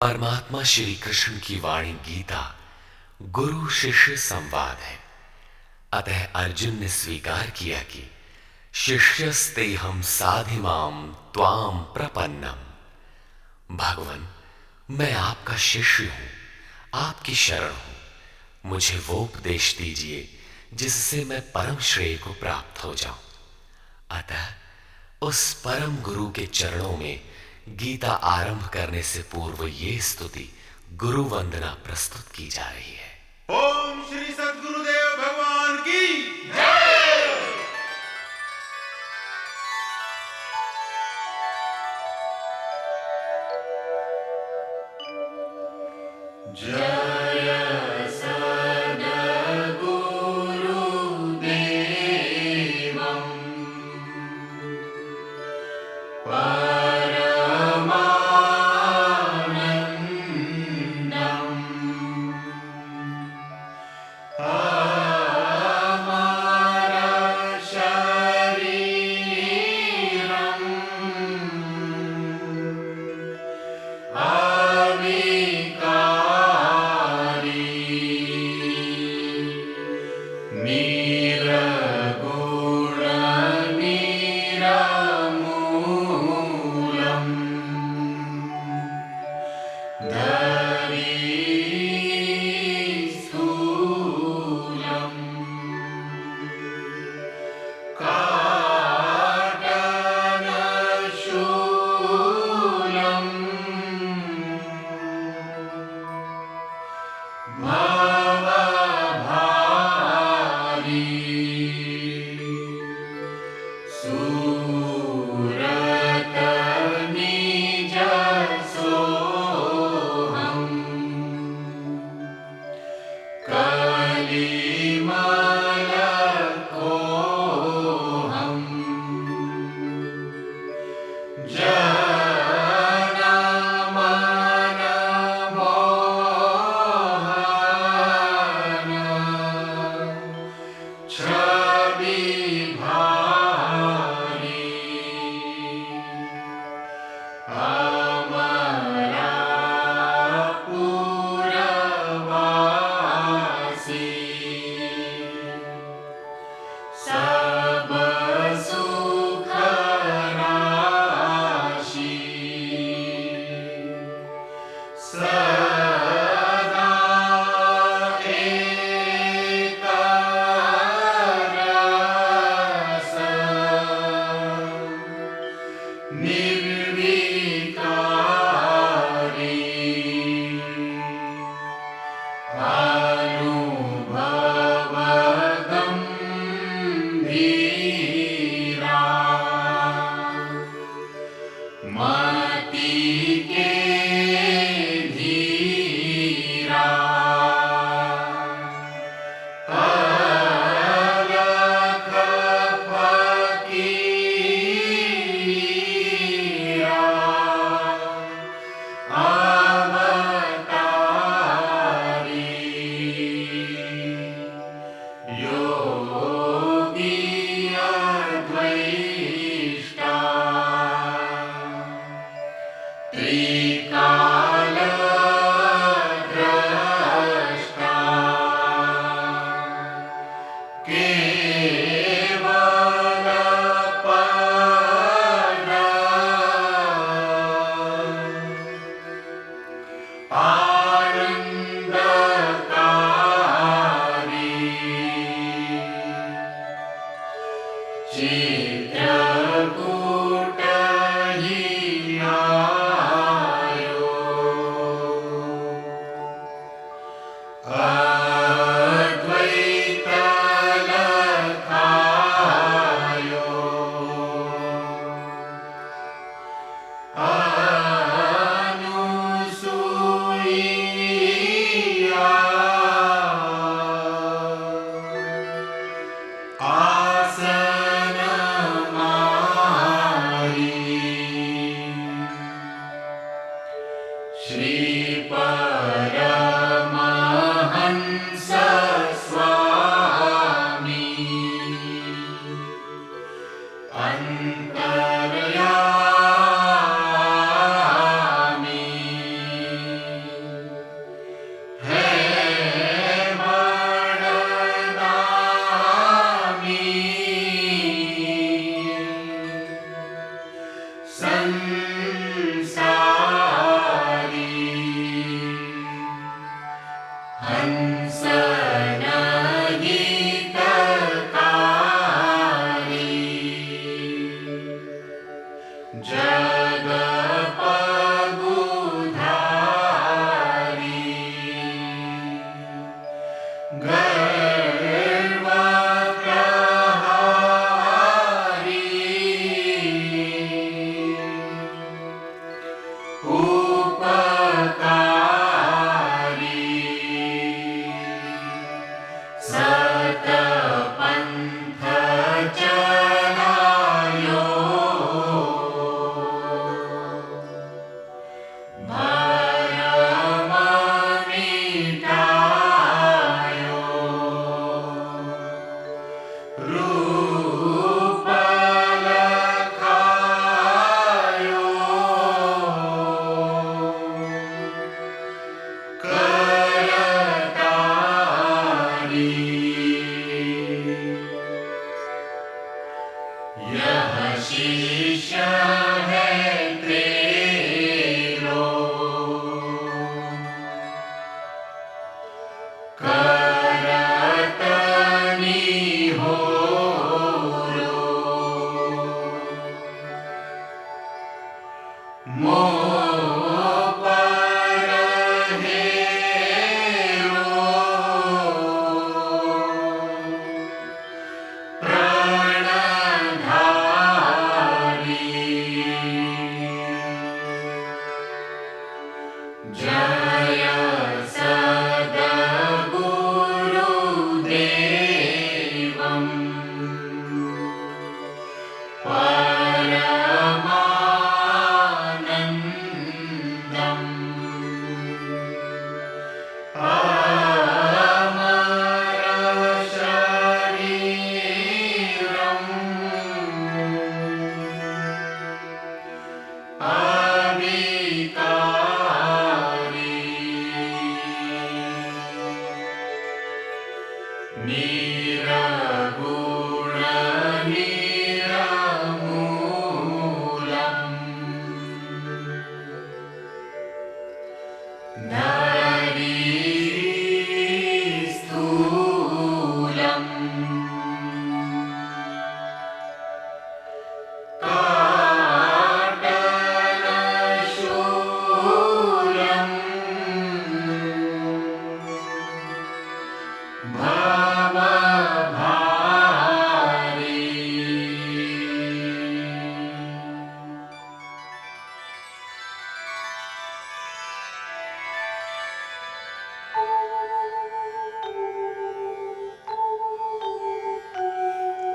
परमात्मा श्री कृष्ण की वाणी गीता गुरु शिष्य संवाद है। अतः अर्जुन ने स्वीकार किया कि शिष्यस्तेहं साधिमाम त्वाम प्रपन्नम। भगवान, मैं आपका शिष्य हूँ, आपकी शरण हूँ। मुझे वो उपदेश दीजिए जिससे मैं परम श्रेय को प्राप्त हो जाऊं। अतः उस परम गुरु के चरणों में गीता आरंभ करने से पूर्व ये स्तुति गुरु वंदना प्रस्तुत की जा रही है। ओम श्री सद्गुरुदेव भगवान की जय। जय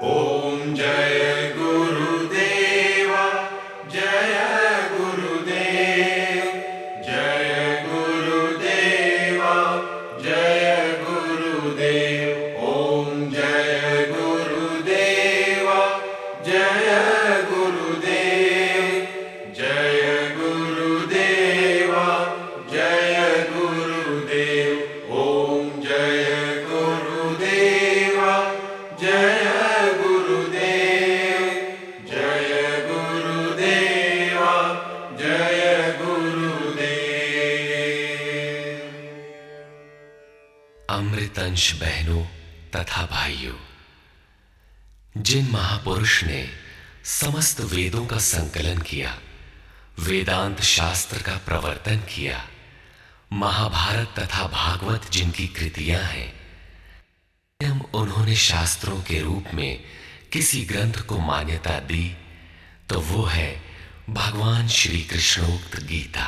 ओम जय गुरुदेव जय गुरुदेव जय गुरुदेव जय गुरुदेव ओम जय गुरुदेव जय गुरुदेव जय गुरुदेव जय गुरुदेव ओम जय गुरुदेव जय अमृतंश बहनों तथा भाइयों, जिन महापुरुष ने समस्त वेदों का संकलन किया, वेदांत शास्त्र का प्रवर्तन किया, महाभारत तथा भागवत जिनकी कृतियां हैं, उन्होंने शास्त्रों के रूप में किसी ग्रंथ को मान्यता दी तो वो है भगवान श्री कृष्णोक्त गीता।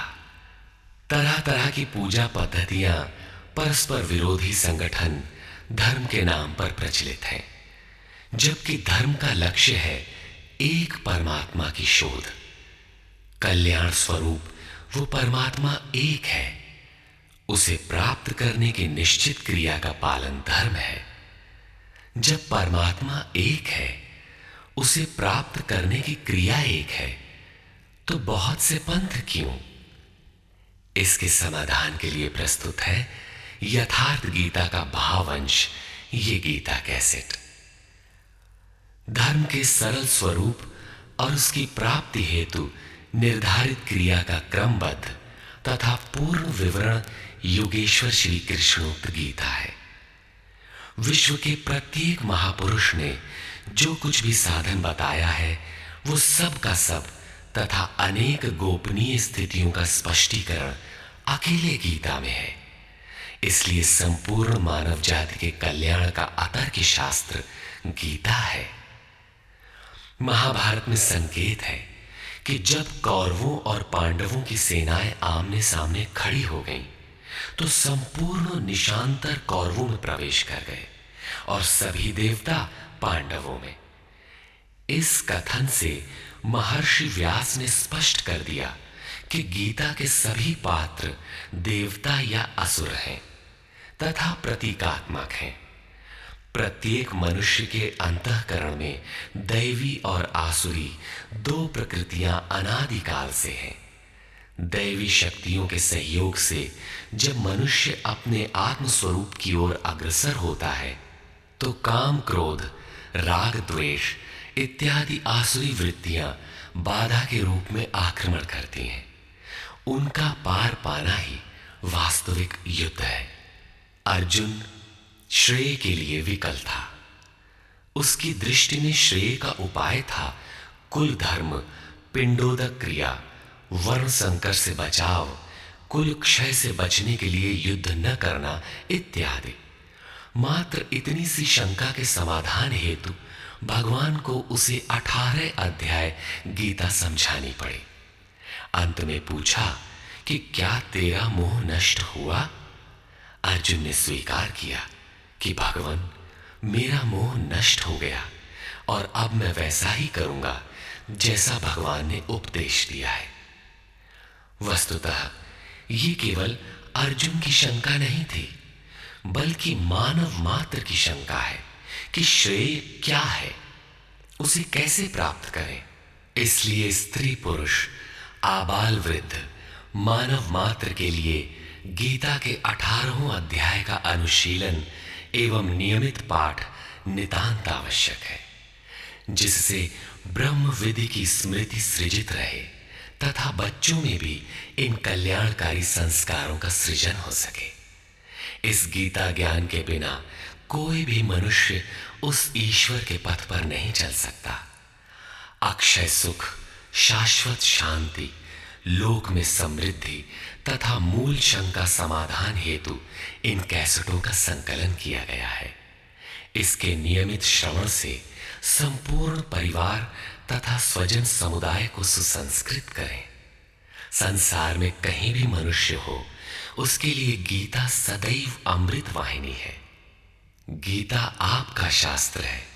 तरह तरह की पूजा पद्धतियां, परस्पर विरोधी संगठन धर्म के नाम पर प्रचलित हैं, जबकि धर्म का लक्ष्य है एक परमात्मा की शोध। कल्याण स्वरूप वो परमात्मा एक है, उसे प्राप्त करने की निश्चित क्रिया का पालन धर्म है। जब परमात्मा एक है, उसे प्राप्त करने की क्रिया एक है, तो बहुत से पंथ क्यों? इसके समाधान के लिए प्रस्तुत है यथार्थ गीता का भावांश, ये गीता कैसेट। धर्म के सरल स्वरूप और उसकी प्राप्ति हेतु निर्धारित क्रिया का क्रमबद्ध तथा पूर्ण विवरण योगेश्वर श्री कृष्णोक्त गीता है। विश्व के प्रत्येक महापुरुष ने जो कुछ भी साधन बताया है, वो सब का सब तथा अनेक गोपनीय स्थितियों का स्पष्टीकरण अकेले गीता में है। इसलिए संपूर्ण मानव जाति के कल्याण का अतर्क शास्त्र गीता है। महाभारत में संकेत है कि जब कौरवों और पांडवों की सेनाएं आमने सामने खड़ी हो गईं, तो संपूर्ण निशांतर कौरवों में प्रवेश कर गए और सभी देवता पांडवों में। इस कथन से महर्षि व्यास ने स्पष्ट कर दिया कि गीता के सभी पात्र देवता या असुर हैं तथा प्रतीकात्मक हैं। प्रत्येक मनुष्य के अंतःकरण में दैवी और आसुरी दो प्रकृतियां अनादिकाल से हैं। दैवी शक्तियों के सहयोग से जब मनुष्य अपने आत्म स्वरूप की ओर अग्रसर होता है, तो काम, क्रोध, राग, द्वेष इत्यादि आसुरी वृत्तियां बाधा के रूप में आक्रमण करती हैं। उनका पार पाना ही वास्तविक युद्ध है। अर्जुन श्रेय के लिए विकल था। उसकी दृष्टि में श्रेय का उपाय था कुल धर्म, पिंडोदक क्रिया, वर्ण संकर से बचाव, कुल क्षय से बचने के लिए युद्ध न करना इत्यादि। मात्र इतनी सी शंका के समाधान हेतु भगवान को उसे 18 अध्याय गीता समझानी पड़ी। अंत में पूछा कि क्या तेरा मोह नष्ट हुआ? अर्जुन ने स्वीकार किया कि भगवान, मेरा मोह नष्ट हो गया और अब मैं वैसा ही करूंगा जैसा भगवान ने उपदेश दिया है। वस्तुतः ये केवल अर्जुन की शंका नहीं थी, बल्कि मानव मात्र की शंका है कि श्रेय क्या है, उसे कैसे प्राप्त करें। इसलिए स्त्री पुरुष, आबाल वृद्ध, मानव मात्र के लिए गीता के 18वें अध्याय का अनुशीलन एवं नियमित पाठ नितांत आवश्यक है, जिससे ब्रह्म विधि की स्मृति सृजित रहे तथा बच्चों में भी इन कल्याणकारी संस्कारों का सृजन हो सके। इस गीता ज्ञान के बिना कोई भी मनुष्य उस ईश्वर के पथ पर नहीं चल सकता। अक्षय सुख, शाश्वत शांति, लोक में समृद्धि तथा मूल शंका समाधान हेतु इन कैसेटों का संकलन किया गया है। इसके नियमित श्रवण से संपूर्ण परिवार तथा स्वजन समुदाय को सुसंस्कृत करें। संसार में कहीं भी मनुष्य हो, उसके लिए गीता सदैव अमृत वाहिनी है। गीता आपका शास्त्र है।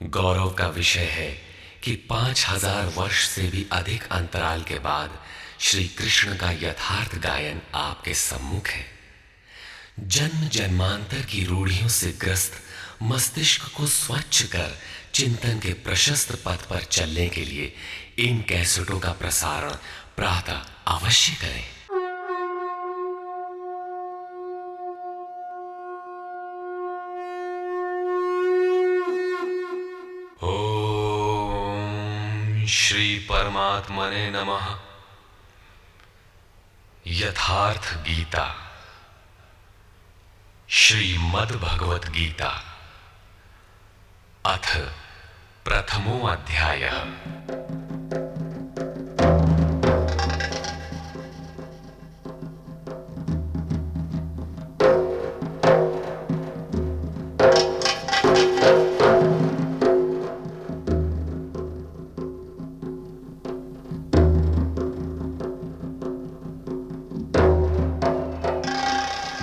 गौरव का विषय है कि 5000 वर्ष से भी अधिक अंतराल के बाद श्री कृष्ण का यथार्थ गायन आपके सम्मुख है। जन्म जन्मांतर की रूढ़ियों से ग्रस्त मस्तिष्क को स्वच्छ कर चिंतन के प्रशस्त पथ पर चलने के लिए इन कैसेटों का प्रसारण प्रातः अवश्य करें। ओम श्री परमात्मने नमः। यथार्थ गीता, श्रीमद् भगवत गीता, अथ प्रथमो अध्यायः।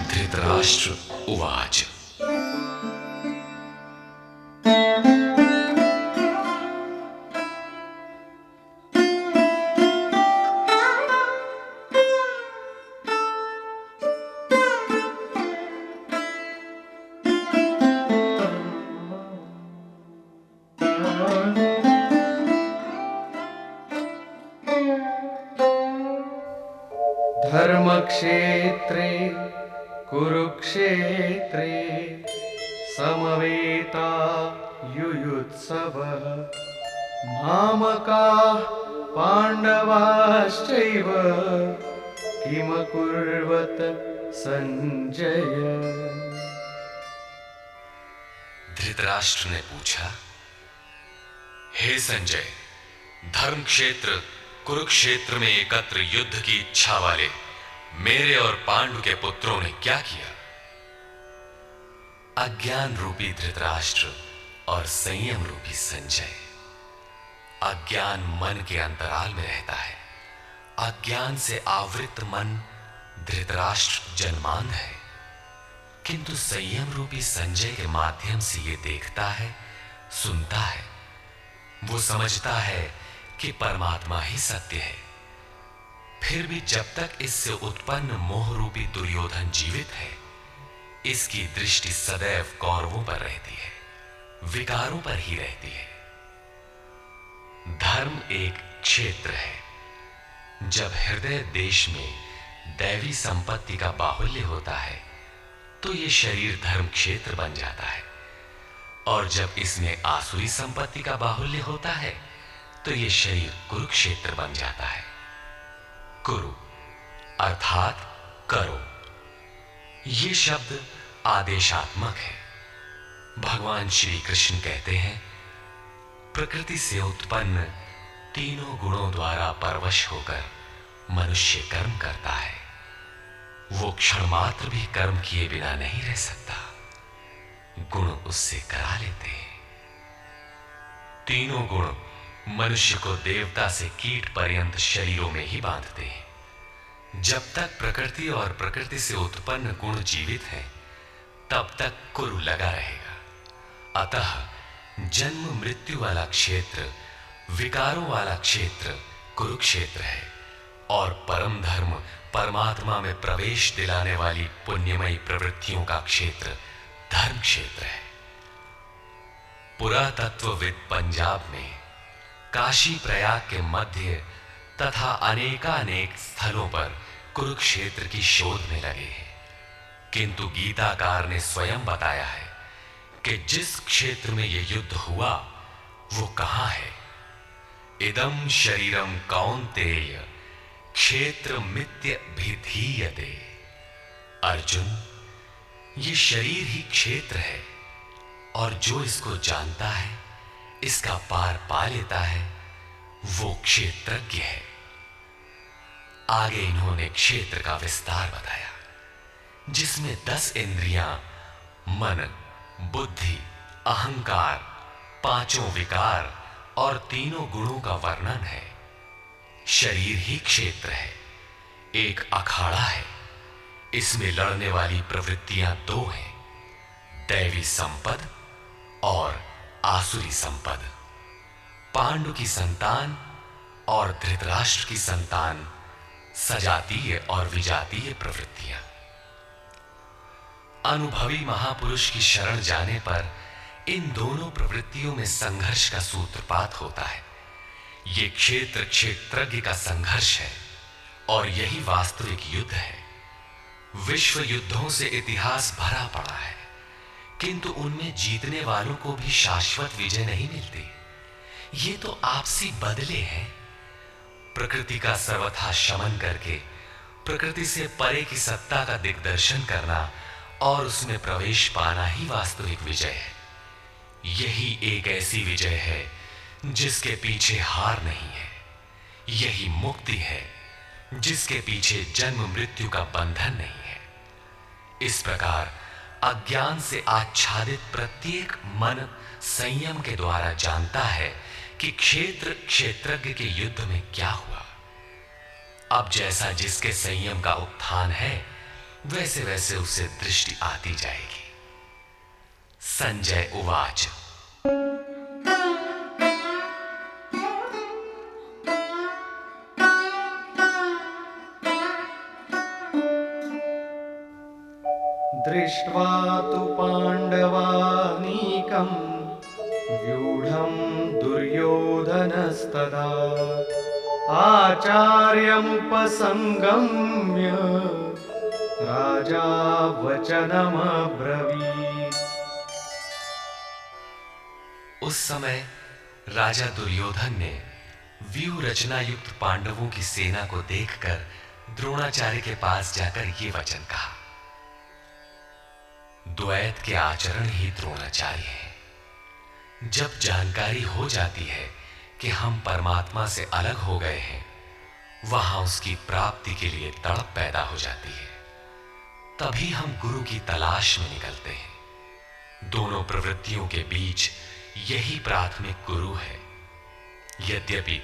धृतराष्ट्र उवाच। धर्मक्षेत्रे कुरुक्षेत्रे समवेता युयुत्सवः मामकाः पाण्डवाश्चैव किमकुर्वत संजय। धृतराष्ट्र ने पूछा, हे संजय, धर्म क्षेत्र कुरुक्षेत्र में एकत्र युद्ध की इच्छा वाले मेरे और पांडु के पुत्रों ने क्या किया? अज्ञान रूपी धृतराष्ट्र और संयम रूपी संजय। अज्ञान मन के अंतराल में रहता है। अज्ञान से आवृत मन धृतराष्ट्र जन्मांध है, किंतु संयम रूपी संजय के माध्यम से यह देखता है, सुनता है। वो समझता है कि परमात्मा ही सत्य है। फिर भी जब तक इससे उत्पन्न मोह रूपी दुर्योधन जीवित है, इसकी दृष्टि सदैव कौरवों पर रहती है, विकारों पर ही रहती है। धर्म एक क्षेत्र है। जब हृदय देश में दैवी संपत्ति का बाहुल्य होता है, तो यह शरीर धर्म क्षेत्र बन जाता है, और जब इसमें आसुरी संपत्ति का बाहुल्य होता है, तो यह शरीर कुरुक्षेत्र बन जाता है। कुरु अर्थात करो। ये शब्द आदेशात्मक है। भगवान श्री कृष्ण कहते हैं, प्रकृति से उत्पन्न तीनों गुणों द्वारा परवश होकर मनुष्य कर्म करता है। वो क्षण मात्र भी कर्म किए बिना नहीं रह सकता। गुण उससे करा लेते हैं। तीनों गुण मनुष्य को देवता से कीट पर्यंत शरीरों में ही बांधते हैं। जब तक प्रकृति और प्रकृति से उत्पन्न गुण जीवित हैं, तब तक कुरु लगा रहेगा। अतः जन्म मृत्यु वाला क्षेत्र, विकारों वाला क्षेत्र कुरुक्षेत्र है, और परम धर्म परमात्मा में प्रवेश दिलाने वाली पुण्यमयी प्रवृत्तियों का क्षेत्र धर्म क्षेत्र है। पुरातत्वविद पंजाब में काशी प्रयाग के मध्य तथा अनेकानेक स्थलों पर कुरुक्षेत्र की शोध में लगे हैं, किंतु गीताकार ने स्वयं बताया है कि जिस क्षेत्र में यह युद्ध हुआ वो कहां है। इदं शरीरम कौन्तेय क्षेत्र मित्य भिधीयते। अर्जुन, ये शरीर ही क्षेत्र है और जो इसको जानता है, इसका पार पा लेता है, वो क्षेत्रज्ञ है। आगे इन्होंने क्षेत्र का विस्तार बताया, जिसमें 10 इंद्रियां, मन, बुद्धि, अहंकार, 5 विकार और 3 गुणों का वर्णन है। शरीर ही क्षेत्र है, एक अखाड़ा है। इसमें लड़ने वाली प्रवृत्तियां 2 हैं, दैवी संपद और आसुरी संपद। पांडु की संतान और धृतराष्ट्र की संतान सजातीय और विजातीय प्रवृत्तियां। अनुभवी महापुरुष की शरण जाने पर इन दोनों प्रवृत्तियों में संघर्ष का सूत्रपात होता है। ये क्षेत्र क्षेत्रज्ञ का संघर्ष है और यही वास्तविक युद्ध है। विश्व युद्धों से इतिहास भरा पड़ा है, किंतु उनमें जीतने वालों को भी शाश्वत विजय नहीं मिलती। ये तो आपसी बदले हैं। प्रकृति का सर्वथा शमन करके प्रकृति से परे की सत्ता का दिग्दर्शन करना और उसमें प्रवेश पाना ही वास्तविक विजय है। यही एक ऐसी विजय है जिसके पीछे हार नहीं है। यही मुक्ति है जिसके पीछे जन्म मृत्यु का बंधन नहीं है। इस प्रकार अज्ञान से आच्छादित प्रत्येक मन संयम के द्वारा जानता है कि क्षेत्र क्षेत्रज्ञ के युद्ध में क्या हुआ। अब जैसा जिसके संयम का उत्थान है, वैसे वैसे उसे दृष्टि आती जाएगी। संजय उवाच। दृष्ट्वा तु पाण्डवानीकं व्यूढं दुर्योधनस्तदा आचार्यमुपसंगम्य राजा वचनमब्रवीत्। उस समय राजा दुर्योधन ने व्यूह रचना युक्त पांडवों की सेना को देखकर द्रोणाचार्य के पास जाकर ये वचन कहा। द्वैत के आचरण ही द्रोणाचार्य हैं। जब जानकारी हो जाती है कि हम परमात्मा से अलग हो गए हैं, वहां उसकी प्राप्ति के लिए तड़प पैदा हो जाती है। तभी हम गुरु की तलाश में निकलते हैं। दोनों प्रवृत्तियों के बीच यही प्राथमिक गुरु है। यद्यपि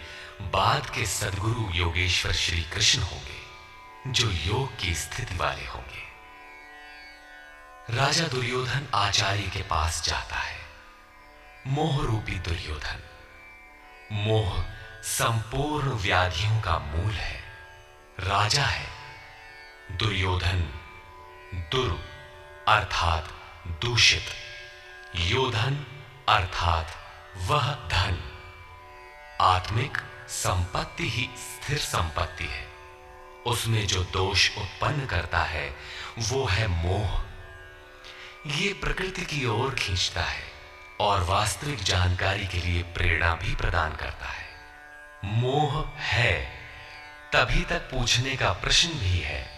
बाद के सद्गुरु योगेश्वर श्री कृष्ण होंगे, जो योग की स्थिति वाले होंगे। राजा दुर्योधन आचार्य के पास जाता है। मोह रूपी दुर्योधन। मोह संपूर्ण व्याधियों का मूल है। राजा है। दुर्योधन दुर अर्थात दूषित, योधन अर्थात वह धन। आत्मिक संपत्ति ही स्थिर संपत्ति है। उसमें जो दोष उत्पन्न करता है वो है मोह। ये प्रकृति की ओर खींचता है और वास्तविक जानकारी के लिए प्रेरणा भी प्रदान करता है। मोह है तभी तक पूछने का प्रश्न भी है,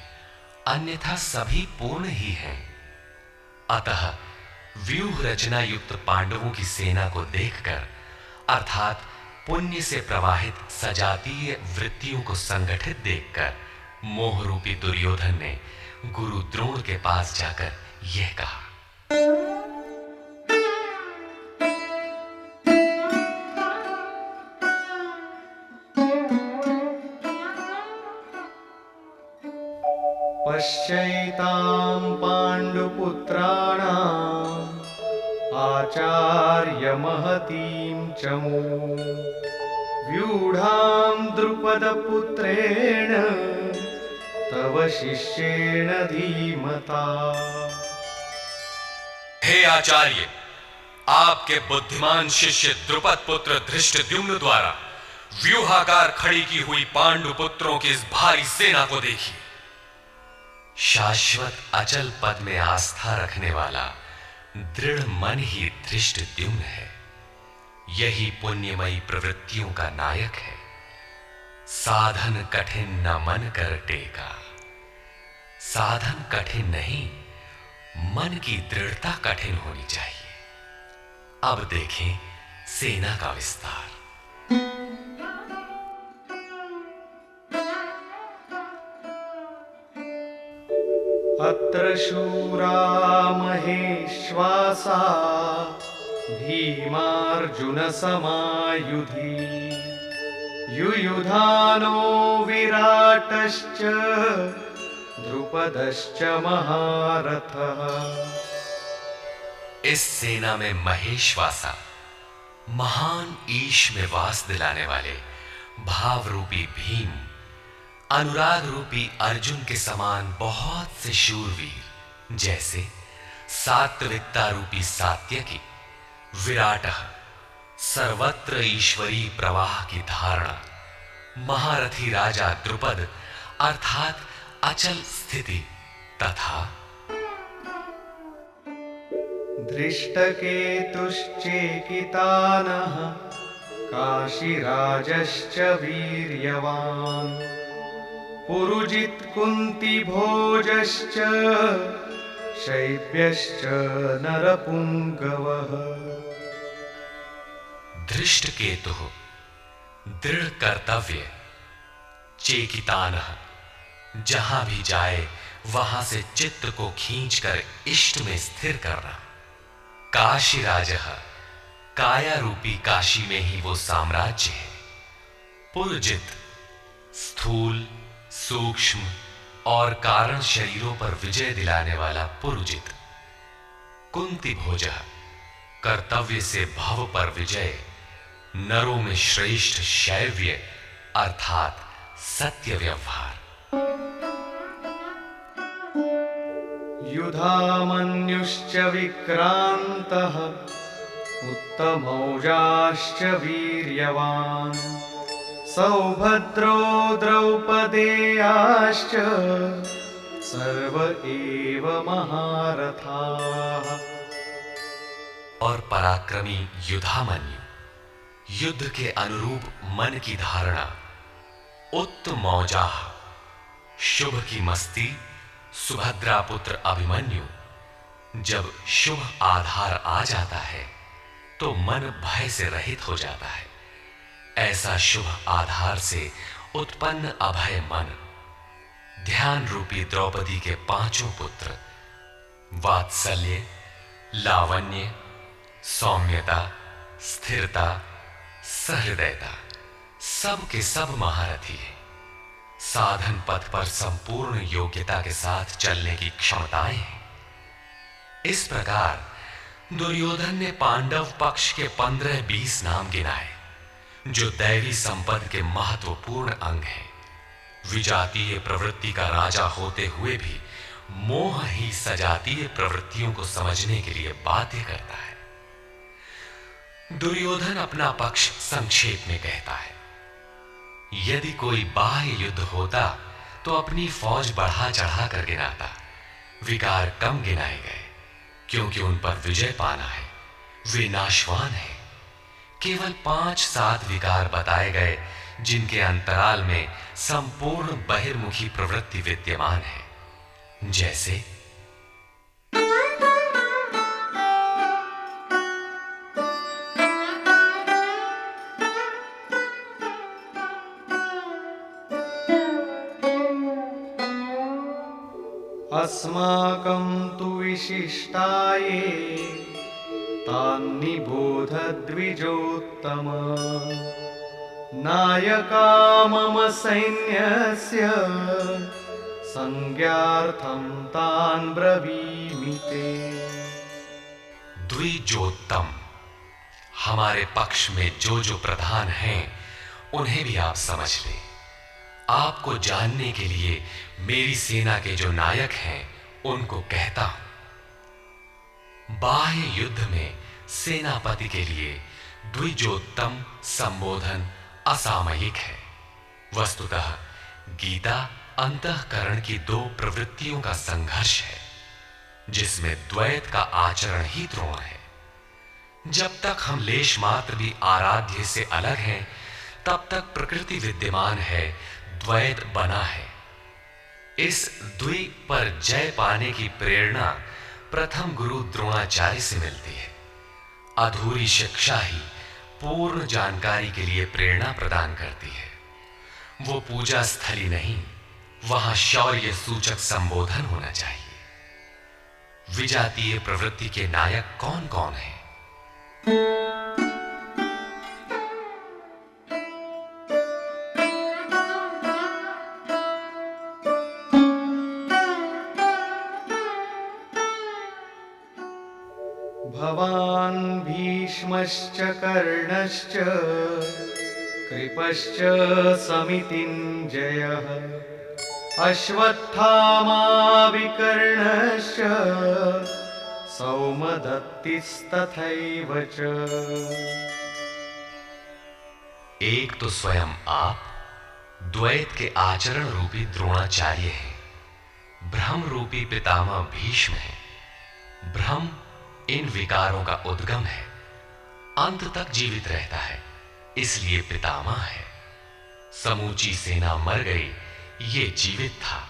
अन्यथा सभी पूर्ण ही हैं। अतः व्यूह रचना युक्त पांडवों की सेना को देखकर, अर्थात पुण्य से प्रवाहित सजातीय वृत्तियों को संगठित देखकर, मोह रूपी दुर्योधन ने गुरु द्रोण के पास जाकर यह कहा। पश्यैतां पाण्डुपुत्राणाम् आचार्य महतीं चमू व्यूढां द्रुपदपुत्रेण तव शिष्येण धीमता। हे आचार्य, आपके बुद्धिमान शिष्य द्रुपद पुत्र धृष्टद्युम्न द्वारा व्यूहाकार खड़ी की हुई पांडु पुत्रों की इस भारी सेना को देखिए। शाश्वत अचल पद में आस्था रखने वाला दृढ़ मन ही धृष्टद्युम्न है। यही पुण्यमयी प्रवृत्तियों का नायक है। साधन कठिन न मन कर टेका। साधन कठिन नहीं, मन की दृढ़ता कठिन होनी चाहिए। अब देखें सेना का विस्तार। अत्र शूरा महेश्वासा भीमार्जुन समायुधि युयुधानो विराटश्च द्रुपदश्च महारथः। इस सेना में महेश्वासा, महान ईश में वास दिलाने वाले भाव रूपी भीम, अनुराग रूपी अर्जुन के समान बहुत से शूरवीर, जैसे सात्विकता रूपी सात्यकी, विराटः, सर्वत्र ईश्वरी प्रवाह की धारणा, महारथी राजा द्रुपद अर्थात अचल स्थिति, तथा दृष्टकेतुश्चेकितानः काशीराजश्च वीर्यवान् पुरुजित् कुन्तिभोजश्च शैब्यश्च नरपुङ्गवः। धृष्टकेतुः दृढ़ कर्तव्य, चेकितानः जहां भी जाए वहां से चित्त को खींचकर इष्ट में स्थिर करना, काशीराजः काया रूपी काशी में ही वो साम्राज्य है, पुरजित स्थूल सूक्ष्म और कारण शरीरों पर विजय दिलाने वाला पुरुजित, कुंती भोजः कर्तव्य से भव पर विजय, नरों में श्रेष्ठ शैव्य अर्थात सत्य व्यवहार। युधामन्युश्च विक्रान्तः उत्तमौजाश्च वीर्यवान् सौभद्रो द्रौपदेयाश्च सर्व एव महारथाः। और पराक्रमी युधामन्यु, युद्ध के अनुरूप मन की धारणा, उत्तमौजाः शुभ की मस्ती, सुभद्रा पुत्र अभिमन्यु, जब शुभ आधार आ जाता है तो मन भय से रहित हो जाता है। ऐसा शुभ आधार से उत्पन्न अभय मन, ध्यान रूपी द्रौपदी के पांचों पुत्र वात्सल्य, लावण्य, सौम्यता, स्थिरता, सहृदयता, सब के सब महारथी हैं। साधन पथ पर संपूर्ण योग्यता के साथ चलने की क्षमताएं हैं। इस प्रकार दुर्योधन ने पांडव पक्ष के 15-20 नाम गिनाए, जो दैवी संपद के महत्वपूर्ण अंग हैं। विजातीय प्रवृत्ति का राजा होते हुए भी मोह ही सजातीय प्रवृत्तियों को समझने के लिए बाध्य करता है। दुर्योधन अपना पक्ष संक्षेप में कहता है, यदि कोई बाह्य युद्ध होता तो अपनी फौज बढ़ा चढ़ा कर गिनाता, विकार कम गिनाए गए, क्योंकि उन पर विजय पाना है, वे नाशवान है। केवल 5-7 विकार बताए गए, जिनके अंतराल में संपूर्ण बहिर्मुखी प्रवृत्ति विद्यमान है, जैसे अस्माकं तु विशिष्टाये तान्निबोध द्विजोत्तम नायका मम सैन्यस्य संज्ञार्थं तान् ब्रवीमि ते। द्विजोत्तम, हमारे पक्ष में जो जो प्रधान हैं उन्हें भी आप समझ लें। आपको जानने के लिए मेरी सेना के जो नायक हैं उनको कहता हूं। बाह्य युद्ध में सेनापति के लिए द्विजोत्तम संबोधन असामयिक है। वस्तुतः गीता अंतःकरण की 2 प्रवृत्तियों का संघर्ष है, जिसमें द्वैत का आचरण ही द्रोण है। जब तक हम लेश मात्र भी आराध्य से अलग हैं, तब तक प्रकृति विद्यमान है, द्वैत बना है। इस द्वीप पर जय पाने की प्रेरणा प्रथम गुरु द्रोणाचार्य से मिलती है। अधूरी शिक्षा ही पूर्ण जानकारी के लिए प्रेरणा प्रदान करती है। वो पूजा स्थली नहीं, वहां शौर्य सूचक संबोधन होना चाहिए। विजातीय प्रवृत्ति के नायक कौन कौन हैं? भवान् भीष्मश्च कर्णश्च कृपश्च समितिञ्जयः अश्वत्थामा विकर्णश्च सौमदत्तिस्तथैव च। एक तो स्वयं आप द्वैत के आचरण रूपी द्रोणाचार्य हैं। भ्रम रूपी पितामह भीष्म है। भ्रम इन विकारों का उद्गम है, अंत तक जीवित रहता है, इसलिए पितामह है। समूची सेना मर गई, ये जीवित था।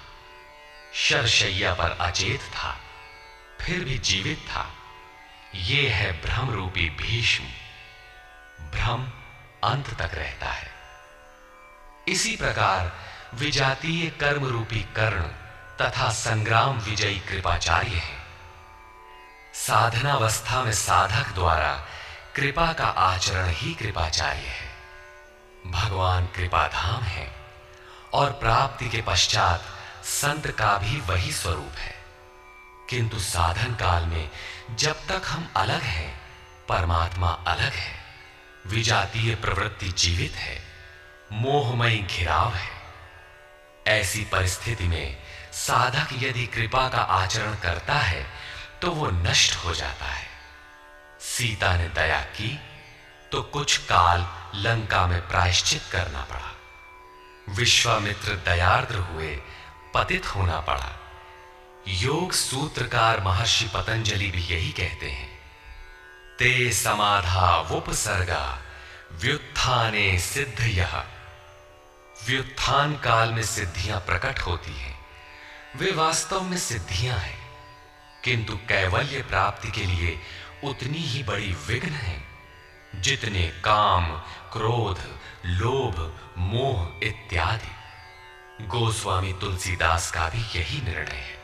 शरशैया पर अचेत था, फिर भी जीवित था। ये है भ्रम रूपी भीष्म। भ्रम अंत तक रहता है। इसी प्रकार विजातीय कर्म रूपी कर्ण तथा संग्राम विजयी कृपाचार्य है। साधनावस्था में साधक द्वारा कृपा का आचरण ही कृपाचार्य है। भगवान कृपाधाम है और प्राप्ति के पश्चात संत का भी वही स्वरूप है। किंतु साधन काल में जब तक हम अलग हैं, परमात्मा अलग है। विजातीय प्रवृत्ति जीवित है, मोहमयी घिराव है। ऐसी परिस्थिति में साधक यदि कृपा का आचरण करता है तो वो नष्ट हो जाता है। सीता ने दया की तो कुछ काल लंका में प्रायश्चित करना पड़ा। विश्वामित्र दयार्द्र हुए, पतित होना पड़ा। योग सूत्रकार महर्षि पतंजलि भी यही कहते हैं, ते समाधा वुपसर्गा व्युत्थाने सिद्धयः। व्युत्थान काल में सिद्धियां प्रकट होती हैं, वे वास्तव में सिद्धियां हैं, किंतु कैवल्य प्राप्ति के लिए उतनी ही बड़ी विघ्न हैं जितने काम, क्रोध, लोभ, मोह इत्यादि। गोस्वामी तुलसीदास का भी यही निर्णय है।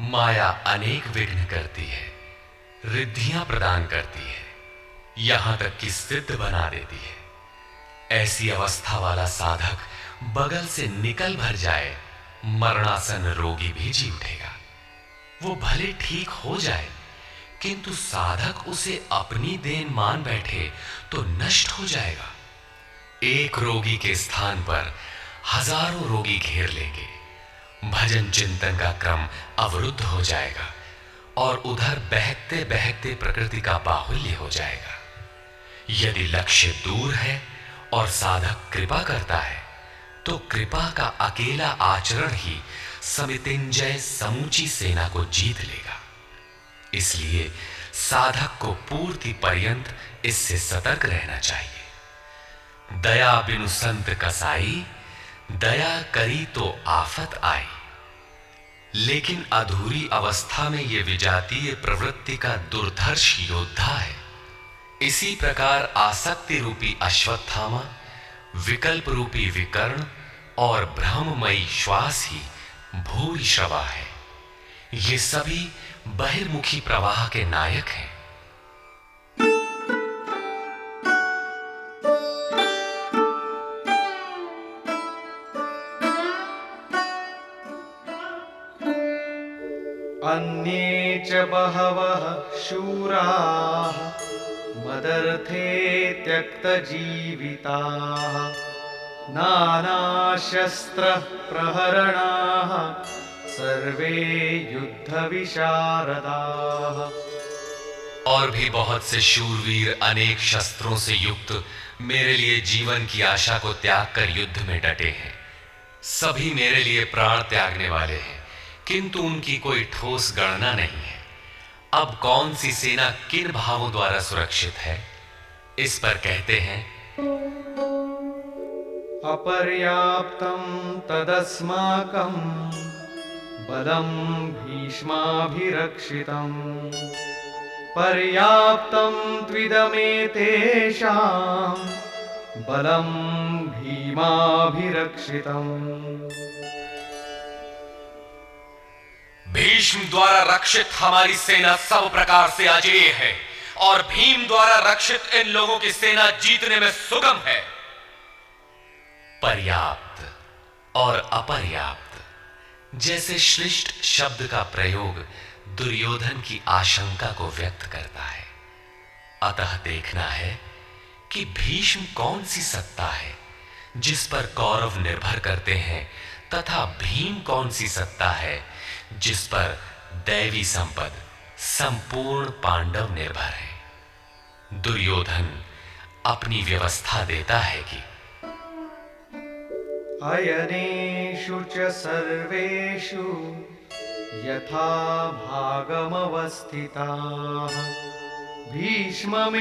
माया अनेक विघ्न करती है, रिद्धियां प्रदान करती है, यहां तक कि सिद्ध बना देती है। ऐसी अवस्था वाला साधक बगल से निकल भर जाए, मरणासन रोगी भी जी उठेगा। वो भले ठीक हो जाए, किंतु साधक उसे अपनी देन मान बैठे तो नष्ट हो जाएगा। एक रोगी के स्थान पर हजारों रोगी घेर लेंगे। भजन चिंतन का क्रम अवरुद्ध हो जाएगा और उधर बहकते बहकते प्रकृति का बाहुल्य हो जाएगा। यदि लक्ष्य दूर है और साधक कृपा करता है तो कृपा का अकेला आचरण ही समितिंजय समूची सेना को जीत लेगा। इसलिए साधक को पूर्ति पर्यंत इससे सतर्क रहना चाहिए। दया बिनु संत कसाई, दया करी तो आफत आई। लेकिन अधूरी अवस्था में यह विजातीय प्रवृत्ति का दुर्धर्ष योद्धा है। इसी प्रकार आसक्ति रूपी अश्वत्थामा, विकल्प रूपी विकर्ण और भ्रममयी श्वास ही भूरिश्रवा है। ये सभी बहिर्मुखी प्रवाह के नायक हैं। अन्ये च बहवः शूराः मदर्थे त्यक्तजीविताः नानाशस्त्रः प्रहरणाः सर्वे युद्धविशारदाः। और भी बहुत से शूरवीर अनेक शस्त्रों से युक्त मेरे लिए जीवन की आशा को त्याग कर युद्ध में डटे हैं। सभी मेरे लिए प्राण त्यागने वाले हैं, किंतु उनकी कोई ठोस गणना नहीं है। अब कौन सी सेना किन भावों द्वारा सुरक्षित है, इस पर कहते हैं, अपर्याप्तं तदस्माकं बलं भीष्माभिरक्षितं पर्याप्तं त्विदमेतेषां बलं भीमाभिरक्षितम्। भीष्म द्वारा रक्षित हमारी सेना सब प्रकार से अजेय है और भीम द्वारा रक्षित इन लोगों की सेना जीतने में सुगम है। पर्याप्त और अपर्याप्त जैसे श्लिष्ट शब्द का प्रयोग दुर्योधन की आशंका को व्यक्त करता है। अतः देखना है कि भीष्म कौन सी सत्ता है जिस पर कौरव निर्भर करते हैं तथा भीम कौन सी सत्ता है जिस पर दैवी संपद संपूर्ण पांडव निर्भर है। दुर्योधन अपनी व्यवस्था देता है कि अयनेषु च सर्वेषु यथा भागमवस्थिताः भीष्ममेवाभिरक्षन्तु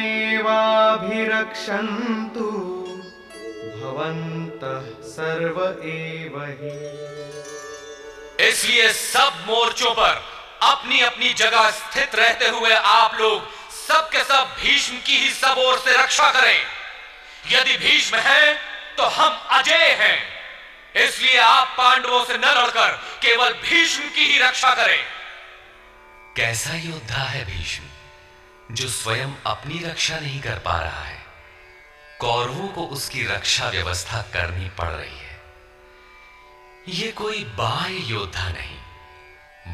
भवन्तः सर्व एव हि। इसलिए सब मोर्चों पर अपनी अपनी जगह स्थित रहते हुए आप लोग सब के सब भीष्म की ही सब ओर से रक्षा करें। यदि भीष्म है तो हम अजेय हैं, इसलिए आप पांडवों से न लड़कर केवल भीष्म की ही रक्षा करें। कैसा योद्धा है भीष्म जो स्वयं अपनी रक्षा नहीं कर पा रहा है, कौरवों को उसकी रक्षा व्यवस्था करनी पड़ रही है। यह कोई बाह्य योद्धा नहीं,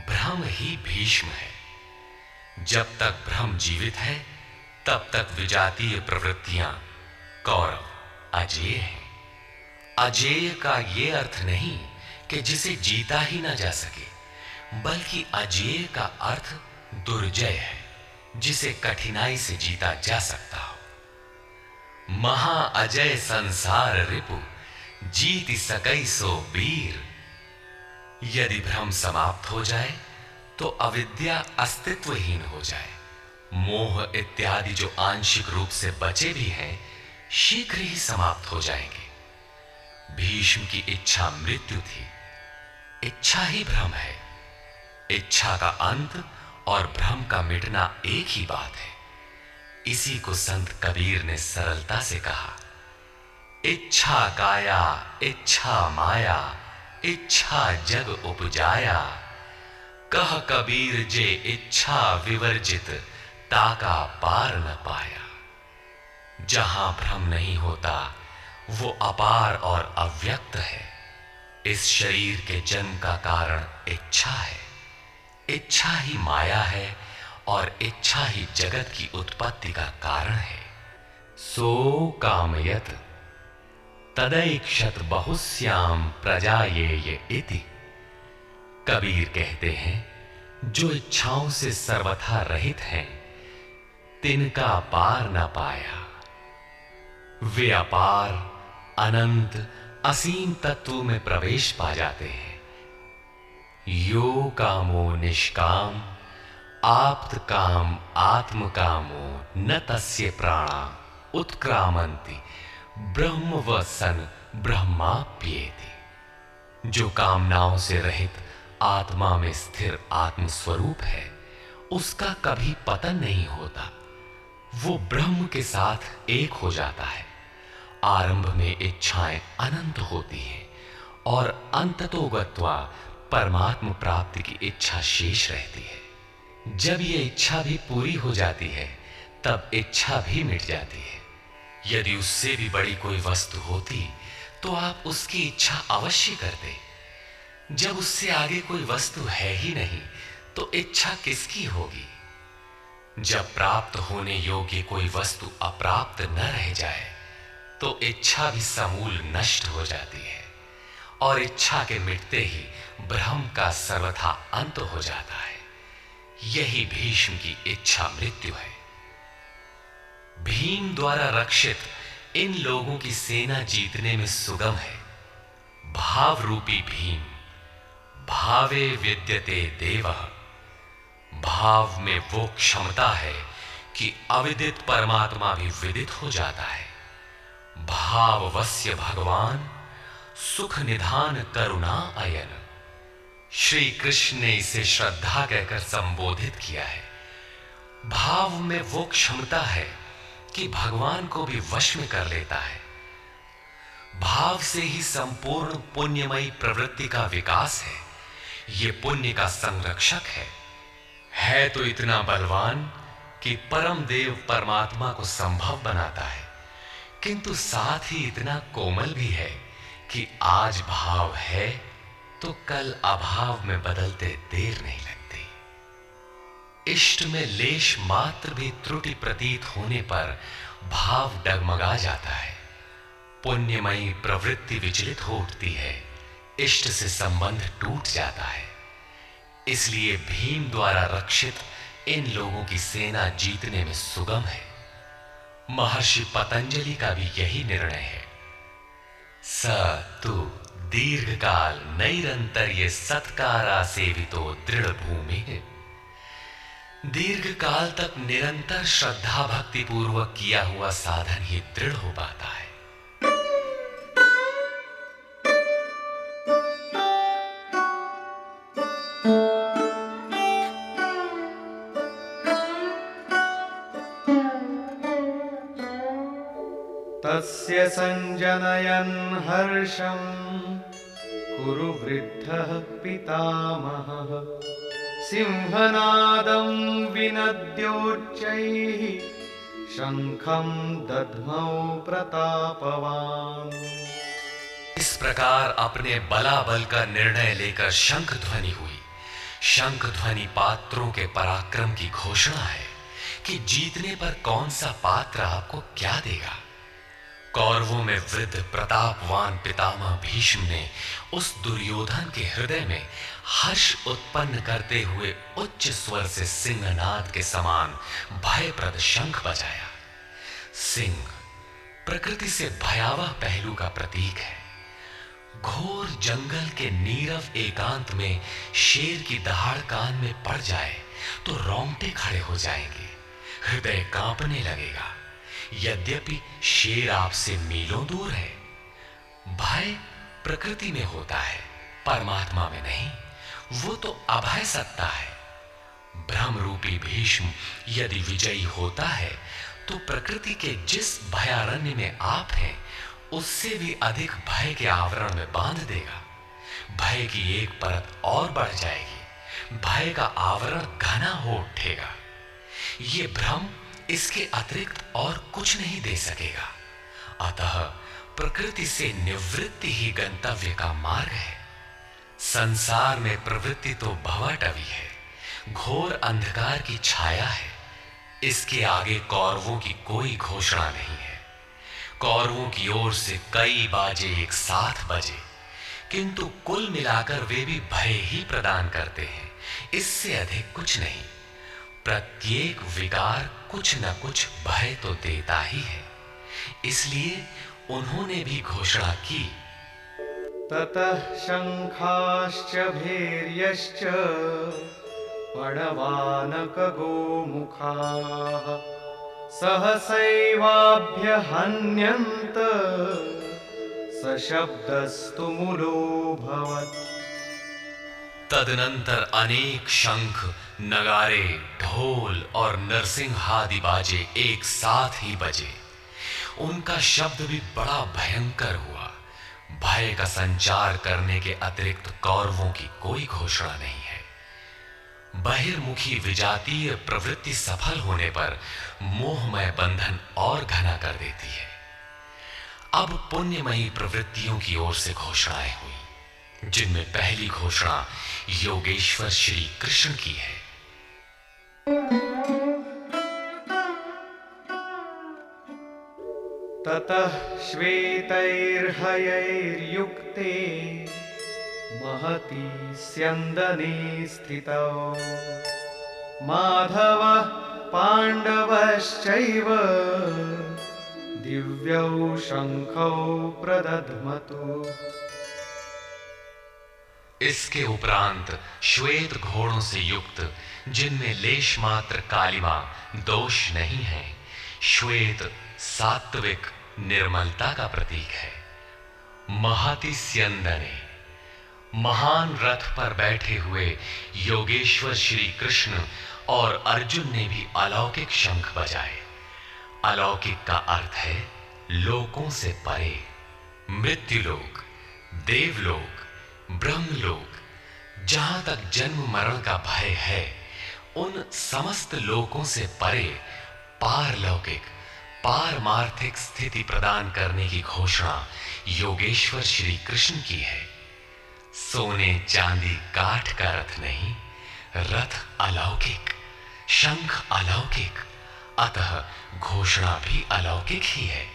ब्रह्म ही भीष्म है। जब तक ब्रह्म जीवित है तब तक विजातीय प्रवृत्तियां कौरव अजेय है। अजेय का यह अर्थ नहीं कि जिसे जीता ही ना जा सके, बल्कि अजेय का अर्थ दुर्जय है, जिसे कठिनाई से जीता जा सकता हो। महा अजय संसार रिपु जीति सकई सो वीर। यदि भ्रम समाप्त हो जाए तो अविद्या अस्तित्वहीन हो जाए। मोह इत्यादि जो आंशिक रूप से बचे भी हैं, शीघ्र ही समाप्त हो जाएंगे। भीष्म की इच्छा मृत्यु थी, इच्छा ही भ्रम है। इच्छा का अंत और भ्रम का मिटना एक ही बात है। इसी को संत कबीर ने सरलता से कहा, इच्छा काया इच्छा माया इच्छा जग उपजाया। कह कबीर जे इच्छा विवर्जित ताका पार न पाया। जहां भ्रम नहीं होता वो अपार और अव्यक्त है। इस शरीर के जन्म का कारण इच्छा है, इच्छा ही माया है और इच्छा ही जगत की उत्पत्ति का कारण है। सो कामयत तदैक्षत बहुस्याम प्रजायेय इति। कबीर कहते हैं, जो इच्छाओं से सर्वथा रहित हैं, तिनका पार न पाया। वे अपार अनंत असीम तत्व में प्रवेश पा जाते हैं। यो कामो निष्काम आप्त काम आत्म कामो न तस्य प्राणा उत्क्रामंति ब्रह्म वसन ब्रह्माप्येति। जो कामनाओं से रहित आत्मा में स्थिर आत्म स्वरूप है, उसका कभी पतन नहीं होता। वो ब्रह्म के साथ एक हो जाता है। आरंभ में इच्छाएं अनंत होती हैं और अंततो गत्वा परमात्म प्राप्ति की इच्छा शेष रहती है। जब ये इच्छा भी पूरी हो जाती है तब इच्छा भी मिट जाती है। यदि उससे भी बड़ी कोई वस्तु होती तो आप उसकी इच्छा अवश्य करते। जब उससे आगे कोई वस्तु है ही नहीं तो इच्छा किसकी होगी। जब प्राप्त होने योग्य कोई वस्तु अप्राप्त न रह जाए तो इच्छा भी समूल नष्ट हो जाती है और इच्छा के मिटते ही ब्रह्म का सर्वथा अंत हो जाता है। यही भीष्म की इच्छा मृत्यु है। भीम द्वारा रक्षित इन लोगों की सेना जीतने में सुगम है। भाव रूपी भीम भावे विद्यते देवः भाव में वो क्षमता है कि अविदित परमात्मा भी विदित हो जाता है। भाववस्य भगवान सुख निधान करुणा अयन। श्री कृष्ण ने इसे श्रद्धा कहकर संबोधित किया है। भाव में वो क्षमता है कि भगवान को भी वश में कर लेता है। भाव से ही संपूर्ण पुण्यमयी प्रवृत्ति का विकास है। ये पुण्य का संरक्षक है तो इतना बलवान कि परम देव परमात्मा को संभव बनाता है, किंतु साथ ही इतना कोमल भी है कि आज भाव है तो कल अभाव में बदलते देर नहीं लगती। इष्ट में लेश मात्र भी त्रुटि प्रतीत होने पर भाव डगमगा जाता है। पुण्यमयी प्रवृत्ति विचलित हो उठती है, इष्ट से संबंध टूट जाता है। इसलिए भीम द्वारा रक्षित इन लोगों की सेना जीतने में सुगम है। महर्षि पतंजलि का भी यही निर्णय है। स तु दीर्घकाल नैरंतर ये सत्कारा सेवितो दृढ़ भूमि। दीर्घ काल तक निरंतर श्रद्धा भक्ति पूर्वक किया हुआ साधन ही दृढ़ हो पाता है। तस्य संजनयन् हर्षं कुरु वृद्धः पितामहः। सिंहनादं विनद्योच्चैः शंखं दद्मौ प्रतापवान्। इस प्रकार अपने बलाबल का निर्णय लेकर शंख ध्वनि हुई। शंख ध्वनि पात्रों के पराक्रम की घोषणा है कि जीतने पर कौन सा पात्र आपको क्या देगा। कौरवों में वृद्ध प्रतापवान पितामह भीष्म ने उस दुर्योधन के हृदय में हर्ष उत्पन्न करते हुए उच्च स्वर से सिंहनाद के समान भयप्रद शंख बजाया। सिंह प्रकृति से भयावह पहलू का प्रतीक है। घोर जंगल के नीरव एकांत में शेर की दहाड़ कान में पड़ जाए तो रोंगटे खड़े हो जाएंगे, हृदय कांपने लगेगा। यद्यपि शेर आपसे मीलों दूर है। भय प्रकृति में होता है, परमात्मा में नहीं। वो तो अभय सत्ता है। भ्रम रूपी भीष्म यदि विजयी होता है तो प्रकृति के जिस भयारण्य में आप हैं उससे भी अधिक भय के आवरण में बांध देगा। भय की एक परत और बढ़ जाएगी, भय का आवरण घना हो उठेगा। ये भ्रम इसके अतिरिक्त और कुछ नहीं दे सकेगा। अतः प्रकृति से निवृत्ति ही गंतव्य का मार्ग है। संसार में प्रवृत्ति तो भवाटवी है, घोर अंधकार की छाया है। इसके आगे कौरवों की कोई घोषणा नहीं है। कौरवों की ओर से कई बाजे एक साथ बजे, किंतु कुल मिलाकर वे भी भय ही प्रदान करते हैं, इससे अधिक कुछ नहीं। प्रत्येक विकार कुछ न कुछ भय तो देता ही है। इसलिए उन्होंने भी घोषणा की। ततः शंखाश्च भैर्यश्च पणवानक गोमुखाः सहसैवाभ्यहन्यन्त सशब्दस्तु मूलोऽभवत्। तदनंतर अनेक शंख, नगारे, ढोल और नरसिंहादि बाजे एक साथ ही बजे। उनका शब्द भी बड़ा भयंकर हुआ। भय का संचार करने के अतिरिक्त कौरवों की कोई घोषणा नहीं है। बहिर्मुखी विजातीय प्रवृत्ति सफल होने पर मोहमय बंधन और घना कर देती है। अब पुण्यमयी प्रवृत्तियों की ओर से घोषणाएं हुई, जिनमें पहली घोषणा योगेश्वर श्री कृष्ण की है। ततः श्वेतैर्हयैर्युक्ते महती स्यन्दने स्थितौ माधवः पाण्डवश्चैव दिव्यौ शंखौ प्रदध्मतु। इसके उपरांत श्वेत घोड़ों से युक्त, जिनमें लेश मात्र कालिमा दोष नहीं है। श्वेत सात्विक निर्मलता का प्रतीक है। महति स्यंदने, महान रथ पर बैठे हुए योगेश्वर श्री कृष्ण और अर्जुन ने भी अलौकिक शंख बजाए। अलौकिक का अर्थ है लोकों से परे। मृत्युलोक, देवलोक, ब्रह्मलोक, जहां तक जन्म मरण का भय है, उन समस्त लोकों से परे पारलौकिक, पारमार्थिक स्थिति प्रदान करने की घोषणा योगेश्वर श्री कृष्ण की है। सोने चांदी काठ का रथ नहीं, रथ अलौकिक, शंख अलौकिक, अतः घोषणा भी अलौकिक ही है।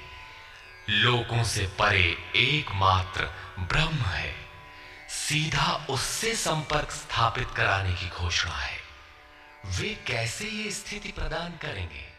लोकों से परे एकमात्र ब्रह्म है, सीधा उससे संपर्क स्थापित कराने की घोषणा है। वे कैसे ये स्थिति प्रदान करेंगे?